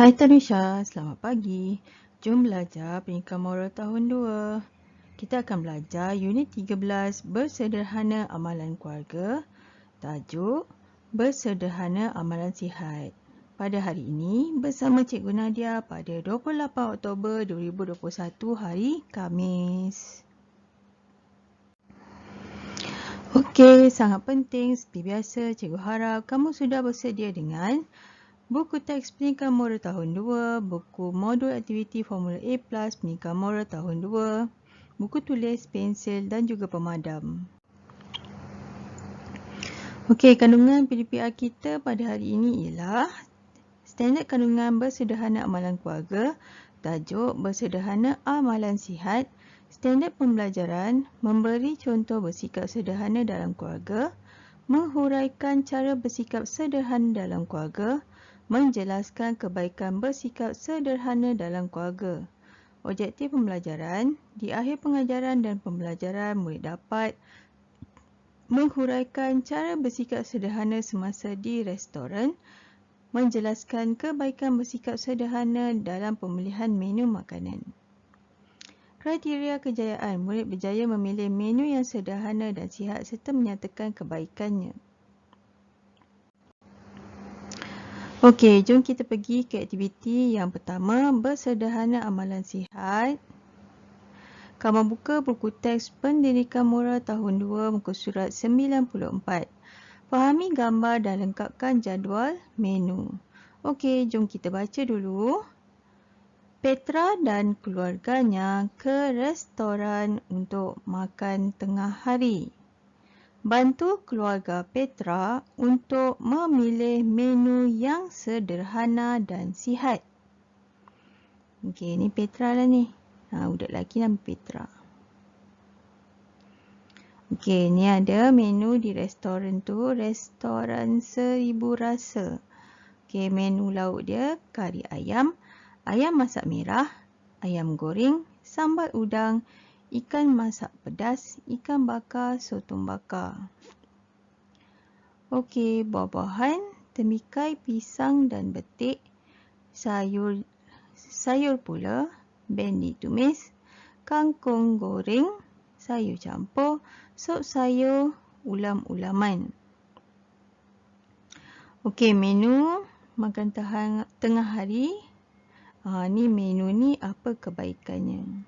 Hai Tanisha, selamat pagi. Jom belajar pendidikan moral tahun 2. Kita akan belajar unit 13 bersederhana amalan keluarga. Tajuk bersederhana amalan sihat. Pada hari ini bersama Cikgu Nadia pada 28 Oktober 2021 hari Khamis. Okey, sangat penting seperti biasa Cikgu harap kamu sudah bersedia dengan buku teks pendidikan moral tahun 2, buku modul aktiviti Formula A+, pendidikan moral tahun 2, buku tulis, pensel dan juga pemadam. Okey, kandungan PDPR kita pada hari ini ialah standard kandungan bersederhana amalan keluarga, tajuk bersederhana amalan sihat, standard pembelajaran, memberi contoh bersikap sederhana dalam keluarga, menghuraikan cara bersikap sederhana dalam keluarga, menjelaskan kebaikan bersikap sederhana dalam keluarga. Objektif pembelajaran, di akhir pengajaran dan pembelajaran murid dapat menghuraikan cara bersikap sederhana semasa di restoran, menjelaskan kebaikan bersikap sederhana dalam pemilihan menu makanan. Kriteria kejayaan, murid berjaya memilih menu yang sederhana dan sihat serta menyatakan kebaikannya. Okey, jom kita pergi ke aktiviti yang pertama, bersederhana amalan sihat. Kamu buka buku teks pendidikan moral tahun 2 muka surat 94. Fahami gambar dan lengkapkan jadual menu. Okey, jom kita baca dulu. Petra dan keluarganya ke restoran untuk makan tengah hari. Bantu keluarga Petra untuk memilih menu yang sederhana dan sihat. Okey, ni Petra lah ni. Budak lelaki nama Petra. Okey, ni ada menu di restoran tu, restoran Seribu Rasa. Okey, menu lauk dia kari ayam, ayam masak merah, ayam goreng, sambal udang, ikan masak pedas, ikan bakar, sotong bakar. Okey, buah-buahan, temikai, pisang dan betik, sayur pula, bendi tumis, kangkung goreng, sayur campur, sup sayur, ulam-ulaman. Okey, menu makan tengah hari. Ni menu ni apa kebaikannya?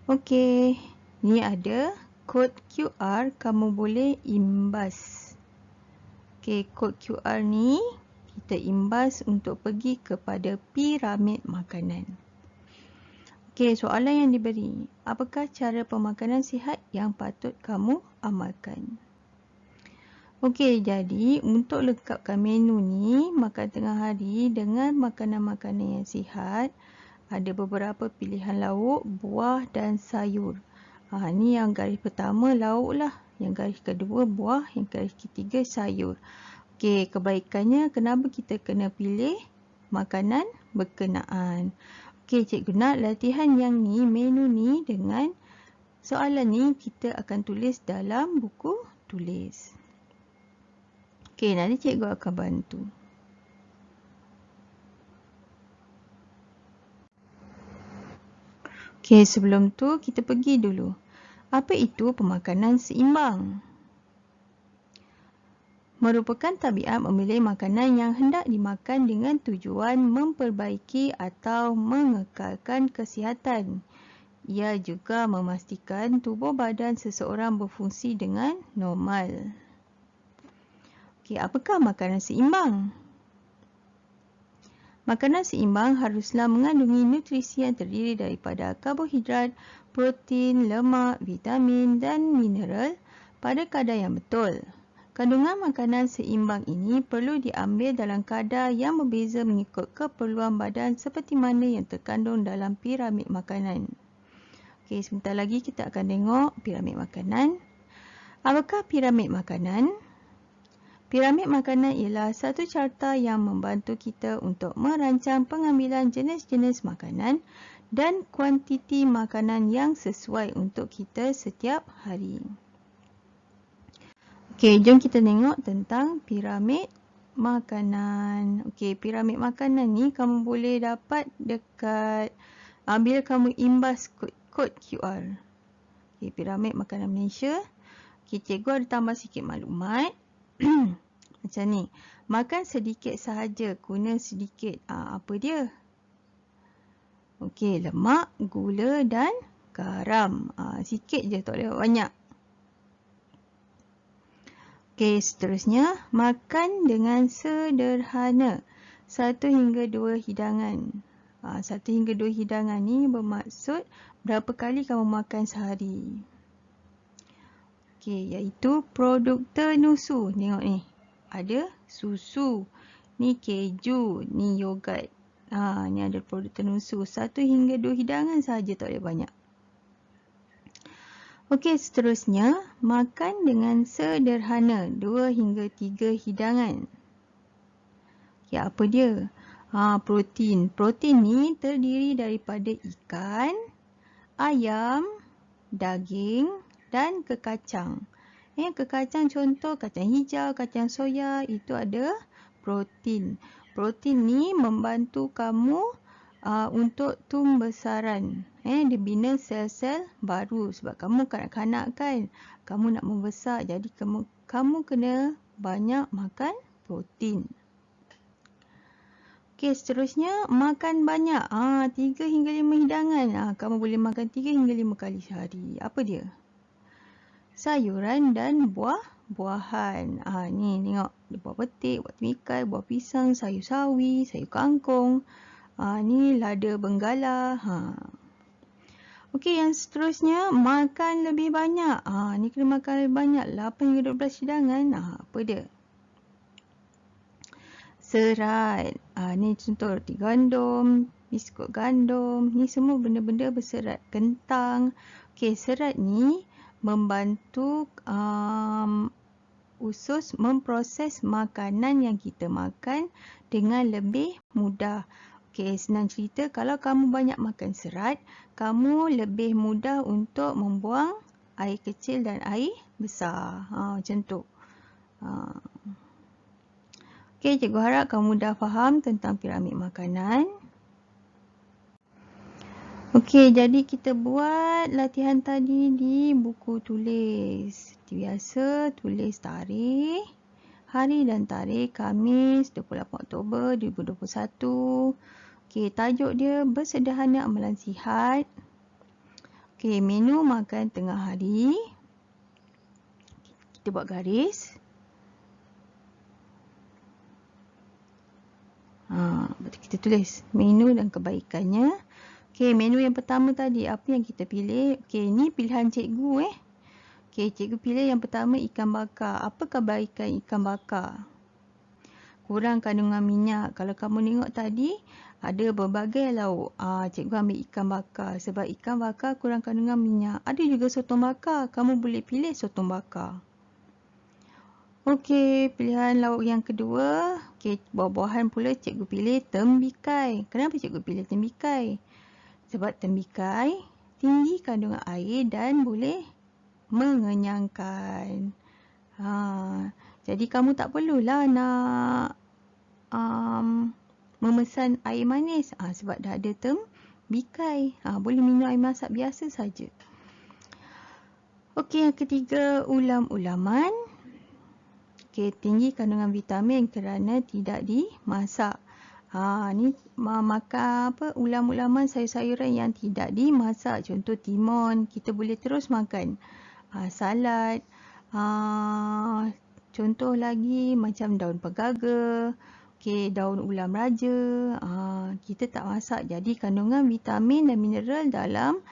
Okey, ni ada kod QR, kamu boleh imbas. Okey, kod QR ni kita imbas untuk pergi kepada piramid makanan. Okey, soalan yang diberi. Apakah cara pemakanan sihat yang patut kamu amalkan? Okey, jadi untuk lengkapkan menu ni, makan tengah hari dengan makanan-makanan yang sihat, ada beberapa pilihan lauk, buah dan sayur. Ni yang garis pertama lauk lah. Yang garis kedua buah, yang garis ketiga sayur. Okey, kebaikannya kenapa kita kena pilih makanan berkenaan. Okey, cikgu nak latihan yang ni, menu ni dengan soalan ni kita akan tulis dalam buku tulis. Okey, nanti cikgu akan bantu. Okey, sebelum tu kita pergi dulu. Apa itu pemakanan seimbang? Merupakan tabiat memilih makanan yang hendak dimakan dengan tujuan memperbaiki atau mengekalkan kesihatan. Ia juga memastikan tubuh badan seseorang berfungsi dengan normal. Okey, apakah makanan seimbang? Makanan seimbang haruslah mengandungi nutrisi yang terdiri daripada karbohidrat, protein, lemak, vitamin dan mineral pada kadar yang betul. Kandungan makanan seimbang ini perlu diambil dalam kadar yang berbeza mengikut keperluan badan seperti mana yang terkandung dalam piramid makanan. Okey, sebentar lagi kita akan tengok piramid makanan. Apakah piramid makanan? Piramid makanan ialah satu carta yang membantu kita untuk merancang pengambilan jenis-jenis makanan dan kuantiti makanan yang sesuai untuk kita setiap hari. Okey, jom kita tengok tentang piramid makanan. Okey, piramid makanan ni kamu boleh dapat dekat bila kamu imbas kod QR. Okey, piramid makanan Malaysia. Okey, cikgu ada tambah sikit maklumat. Macam ni. Makan sedikit sahaja, guna sedikit. Apa dia? Okey, lemak, gula dan garam. Sikit je, tak boleh banyak. Okey, seterusnya. Makan dengan sederhana. 1 hingga 2 hidangan. 1 hingga 2 hidangan ni bermaksud berapa kali kamu makan sehari. Okey, iaitu produk tenusu. Tengok ni. Ada susu. Ni keju. Ni yogurt. Ni ada produk tenusu. 1 hingga 2 hidangan sahaja, tak boleh banyak. Okey, seterusnya. Makan dengan sederhana. 2 hingga 3 hidangan. Okey, apa dia? Protein. Protein ni terdiri daripada ikan, ayam, daging dan kekacang. Kekacang contoh kacang hijau, kacang soya, itu ada protein. Protein ni membantu kamu untuk tumbesaran. Dia bina sel-sel baru sebab kamu kanak-kanak kan. Kamu nak membesar, jadi kamu kena banyak makan protein. Okey, seterusnya makan banyak. 3 hingga 5 hidangan. Kamu boleh makan 3 hingga 5 kali sehari. Apa dia? Sayuran dan buah-buahan. Ni tengok. Buah petik, buah temikai, buah pisang, sayur sawi, sayur kangkung. Ni lada benggala. Okey, yang seterusnya makan lebih banyak. Ni kena makan lebih banyak. 8 hingga 12 hidangan. Apa dia? Serat. Ni contoh roti gandum, biskut gandum. Ni semua benda-benda berserat. Kentang. Okey, serat ni membantu usus memproses makanan yang kita makan dengan lebih mudah. Okey, senang cerita, kalau kamu banyak makan serat, kamu lebih mudah untuk membuang air kecil dan air besar. Macam tu. Okey, cikgu harap kamu dah faham tentang piramid makanan. Okey, jadi kita buat latihan tadi di buku tulis. Seperti biasa, tulis tarikh, hari dan tarikh Khamis 28 Oktober 2021. Okey, tajuk dia Bersederhana Amalan Sihat. Okey, menu makan tengah hari. Kita buat garis. Kita tulis menu dan kebaikannya. Okey, menu yang pertama tadi, apa yang kita pilih? Okey, ni pilihan cikgu Okey, cikgu pilih yang pertama ikan bakar. Apa kebaikan ikan bakar? Kurang kandungan minyak. Kalau kamu tengok tadi, ada berbagai lauk. Cikgu ambil ikan bakar sebab ikan bakar kurang kandungan minyak. Ada juga sotong bakar. Kamu boleh pilih sotong bakar. Okey, pilihan lauk yang kedua. Okey, buah-buahan pula cikgu pilih tembikai. Kenapa cikgu pilih tembikai? Sebab tembikai tinggi kandungan air dan boleh mengenyangkan. Jadi kamu tak perlulah nak memesan air manis. Sebab dah ada tembikai. Boleh minum air masak biasa saja. Okey, yang ketiga, ulam-ulaman. Okey, tinggi kandungan vitamin kerana tidak dimasak. Ni makan ulam-ulaman, sayur-sayuran yang tidak dimasak. Contoh timun, kita boleh terus makan. Salad. Contoh lagi macam daun pegaga. Okey, daun ulam raja. Kita tak masak. Jadi kandungan vitamin dan mineral dalam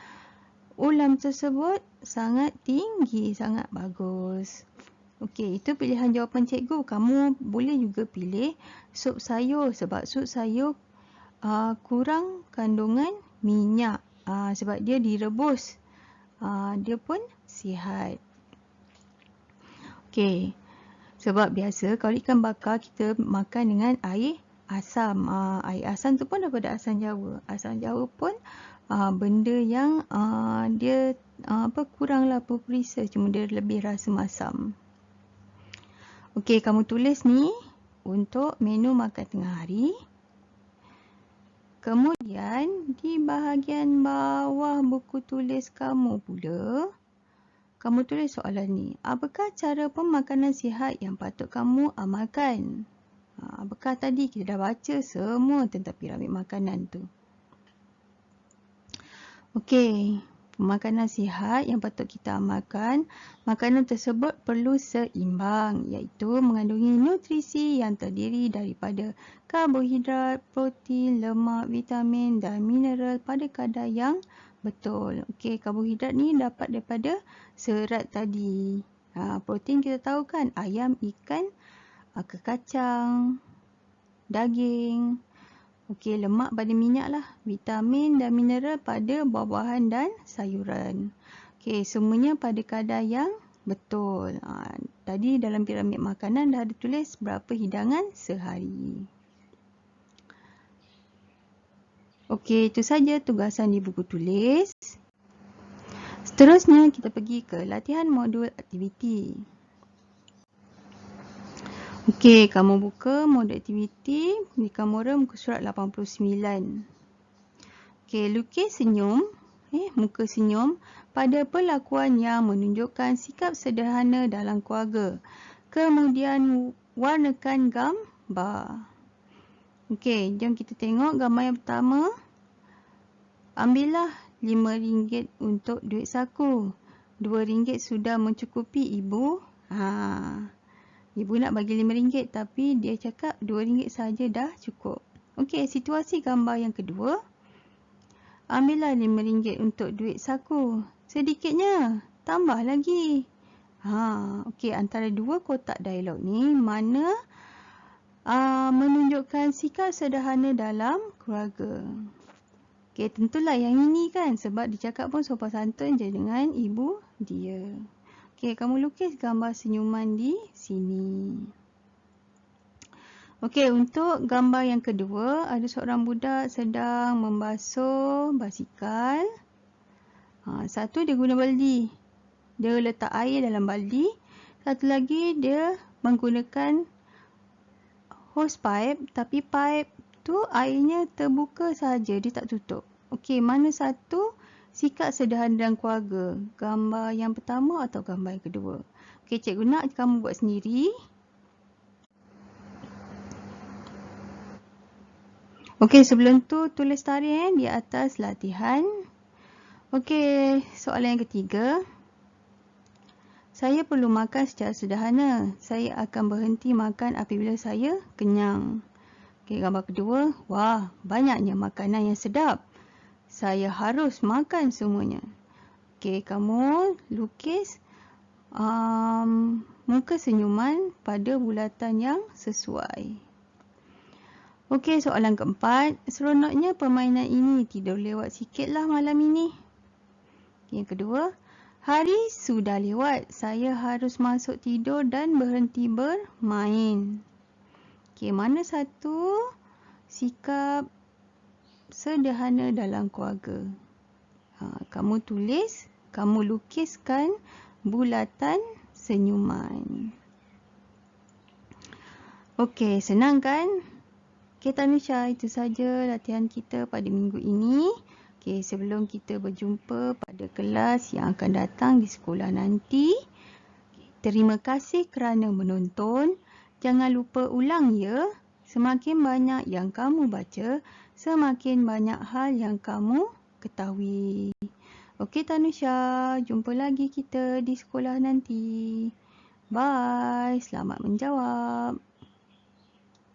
ulam tersebut sangat tinggi, sangat bagus. Okey, itu pilihan jawapan cikgu. Kamu boleh juga pilih sup sayur sebab sup sayur kurang kandungan minyak sebab dia direbus. Dia pun sihat. Okey, sebab biasa kalau ikan bakar kita makan dengan air asam. Air asam tu pun daripada asam Jawa. Asam Jawa pun benda yang dia kuranglah purisa, cuma dia lebih rasa masam. Okey, kamu tulis ni untuk menu makan tengah hari. Kemudian di bahagian bawah buku tulis kamu pula, kamu tulis soalan ni. Apakah cara pemakanan sihat yang patut kamu amalkan? Apakah tadi kita dah baca semua tentang piramid makanan tu? Okey, pemakanan sihat yang patut kita amalkan, makanan tersebut perlu seimbang, iaitu mengandungi nutrisi yang terdiri daripada karbohidrat, protein, lemak, vitamin dan mineral pada kadar yang betul. Okey, karbohidrat ni dapat daripada serat tadi. Protein kita tahu kan, ayam, ikan, kacang, daging. Okey, lemak pada minyak lah. Vitamin dan mineral pada buah-buahan dan sayuran. Okey, semuanya pada kadar yang betul. Tadi dalam piramid makanan dah ada tulis berapa hidangan sehari. Okey, itu saja tugasan di buku tulis. Seterusnya kita pergi ke latihan modul aktiviti. Okey, kamu buka modul aktiviti di Kamora muka surat 89. Okey, lukis senyum, muka senyum pada perlakuan yang menunjukkan sikap sederhana dalam keluarga. Kemudian warnakan gambar. Okey, jom kita tengok gambar yang pertama. Ambillah RM5 untuk duit saku. RM2 sudah mencukupi ibu. Ibu nak bagi RM5 tapi dia cakap RM2 saja dah cukup. Okey, situasi gambar yang kedua. Ambillah RM5 untuk duit saku. Sedikitnya, tambah lagi. Okey, antara dua kotak dialog ni, mana menunjukkan sikap sederhana dalam keluarga? Okey, tentulah yang ini kan, sebab dia cakap pun sopan santun je dengan ibu dia. Okey, kamu lukis gambar senyuman di sini. Okey, untuk gambar yang kedua, ada seorang budak sedang membasuh basikal. Satu dia guna baldi. Dia letak air dalam baldi. Satu lagi dia menggunakan hose pipe, tapi pipe tu airnya terbuka saja, dia tak tutup. Okey, mana satu sikap sederhana dalam keluarga? Gambar yang pertama atau gambar yang kedua? Okey, cikgu nak kamu buat sendiri. Okey, sebelum tu tulis tarikh di atas latihan. Okey, soalan yang ketiga. Saya perlu makan secara sederhana. Saya akan berhenti makan apabila saya kenyang. Okey, gambar kedua. Wah, banyaknya makanan yang sedap. Saya harus makan semuanya. Okey, kamu lukis muka senyuman pada bulatan yang sesuai. Okey, soalan keempat. Seronoknya permainan ini, tidur lewat sikitlah malam ini. Yang kedua. Hari sudah lewat. Saya harus masuk tidur dan berhenti bermain. Okey, mana satu sikap sederhana dalam keluarga? Kamu tulis, kamu lukiskan bulatan senyuman. Okey, senang kan? Okey, Tanusha, itu saja latihan kita pada minggu ini. Okey, sebelum kita berjumpa pada kelas yang akan datang di sekolah nanti. Terima kasih kerana menonton. Jangan lupa ulang ya. Semakin banyak yang kamu baca, semakin banyak hal yang kamu ketahui. Okey, Tanusha, jumpa lagi kita di sekolah nanti. Bye, selamat menjawab.